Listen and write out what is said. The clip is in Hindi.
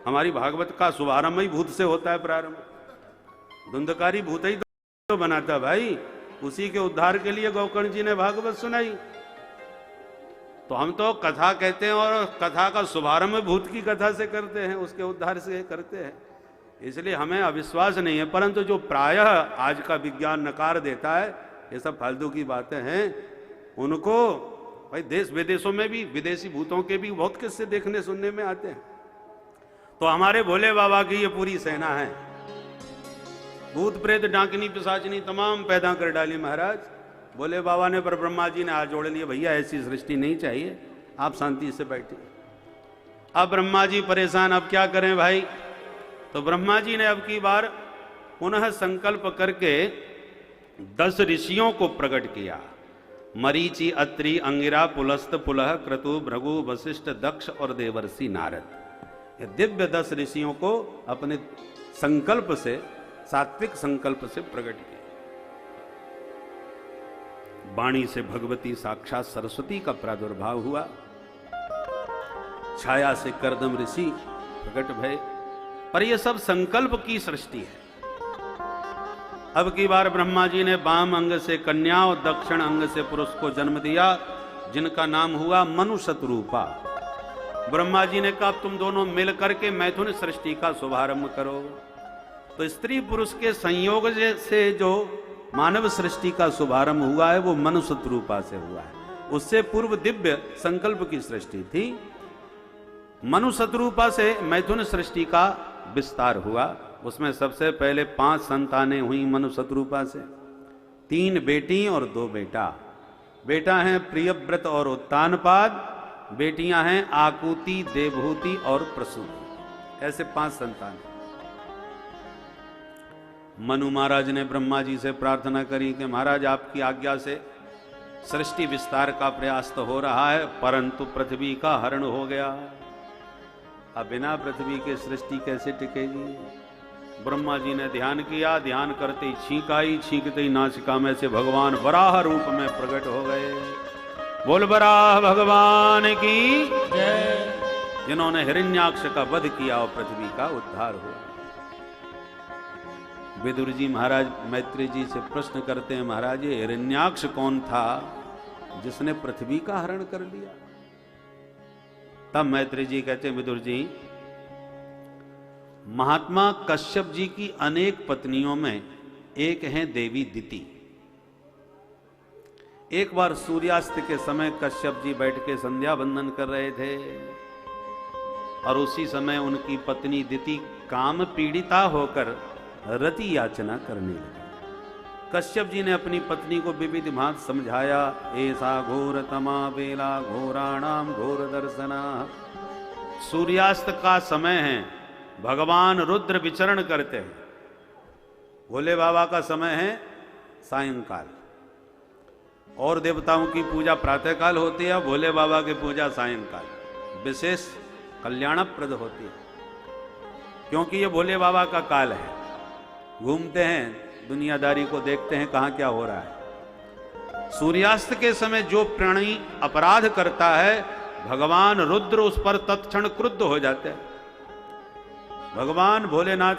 हमारी भागवत का शुभारंभ ही भूत से होता है, प्रारंभ। धुंधकारी भूत ही तो बनाता भाई, उसी के उद्धार के लिए गोकर्ण जी ने भागवत सुनाई। तो हम तो कथा कहते हैं और कथा का शुभारंभ भूत की कथा से करते हैं, उसके उद्धार से करते हैं, इसलिए हमें अविश्वास नहीं है। परंतु जो प्रायः आज का विज्ञान नकार देता है, ये सब फालतू की बातें हैं, उनको भाई देश विदेशों में भी विदेशी भूतों के भी बहुत किस्से देखने सुनने में आते हैं। तो हमारे भोले बाबा की ये पूरी सेना है, भूत प्रेत डांकनी पिशाचनी तमाम पैदा कर डाली महाराज। भोले बाबा ने, पर ब्रह्मा जी ने हाथ जोड़ लिए, भैया ऐसी सृष्टि नहीं चाहिए, आप शांति से बैठिए। अब ब्रह्मा जी परेशान, अब क्या करें भाई। तो ब्रह्मा जी ने अब की बार पुनः संकल्प करके 10 ऋषियों को प्रकट किया। मरीचि, अत्रि, अंगिरा, पुलस्त, पुलह, क्रतु, भृगु, वशिष्ठ, दक्ष और देवर्षि नारद। ये दिव्य 10 ऋषियों को अपने संकल्प से, सात्विक संकल्प से प्रकट किया। वाणी से भगवती साक्षात सरस्वती का प्रादुर्भाव हुआ, छाया से करदम ऋषि प्रकट भय। पर यह सब संकल्प की सृष्टि है। अब की बार ब्रह्मा जी ने वाम अंग से कन्या और दक्षिण अंग से पुरुष को जन्म दिया, जिनका नाम हुआ मनु शतरूपा। ब्रह्मा जी ने कहा तुम दोनों मिल करके मैथुन सृष्टि का शुभारंभ करो। तो स्त्री पुरुष के संयोग से जो मानव सृष्टि का शुभारंभ हुआ है वो मनु शतरूपा से हुआ है। उससे पूर्व दिव्य संकल्प की सृष्टि थी। मनु शतरूपा से मैथुन सृष्टि का विस्तार हुआ। उसमें सबसे पहले 5 संतानें हुई मनु शतरूपा से, 3 बेटी और 2 बेटा। बेटा हैं प्रियव्रत और उत्तानपाद, बेटियां हैं आकुति, देवहूति और प्रसूति। ऐसे 5 संतान। मनु महाराज ने ब्रह्मा जी से प्रार्थना करी कि महाराज आपकी आज्ञा से सृष्टि विस्तार का प्रयास तो हो रहा है, परंतु पृथ्वी का हरण हो गया। अब बिना पृथ्वी के सृष्टि कैसे टिकेगी। ब्रह्मा जी ने ध्यान किया, ध्यान करते ही छींक आई, छींकते ही नासिका में से भगवान वराह रूप में प्रकट हो गए। बोल वराह भगवान की जय, जिन्होंने हिरण्याक्ष का वध किया और पृथ्वी का उद्धार हुआ। विदुर जी महाराज मैत्री जी से प्रश्न करते हैं, महाराज ये हिरण्याक्ष कौन था जिसने पृथ्वी का हरण कर लिया। तब मैत्री जी कहते हैं, विदुर जी महात्मा कश्यप जी की अनेक पत्नियों में एक है देवी दिति। एक बार सूर्यास्त के समय कश्यप जी बैठ के संध्या बंदन कर रहे थे और उसी समय उनकी पत्नी दिति काम पीड़िता होकर रति याचना करने लगी। कश्यप जी ने अपनी पत्नी को विविध भांति समझाया, ऐसा घोर तमा बेला घोराणाम घोर दर्शना। सूर्यास्त का समय है, भगवान रुद्र विचरण करते हैं। भोले बाबा का समय है सायंकाल, और देवताओं की पूजा प्रातःकाल होती है, भोले बाबा की पूजा सायंकाल विशेष कल्याणप्रद होती है, क्योंकि ये भोले बाबा का काल है। घूमते हैं, दुनियादारी को देखते हैं कहां क्या हो रहा है। सूर्यास्त के समय जो प्राणी अपराध करता है, भगवान रुद्र उस पर तत्क्षण क्रुद्ध हो जाते हैं। भगवान भोलेनाथ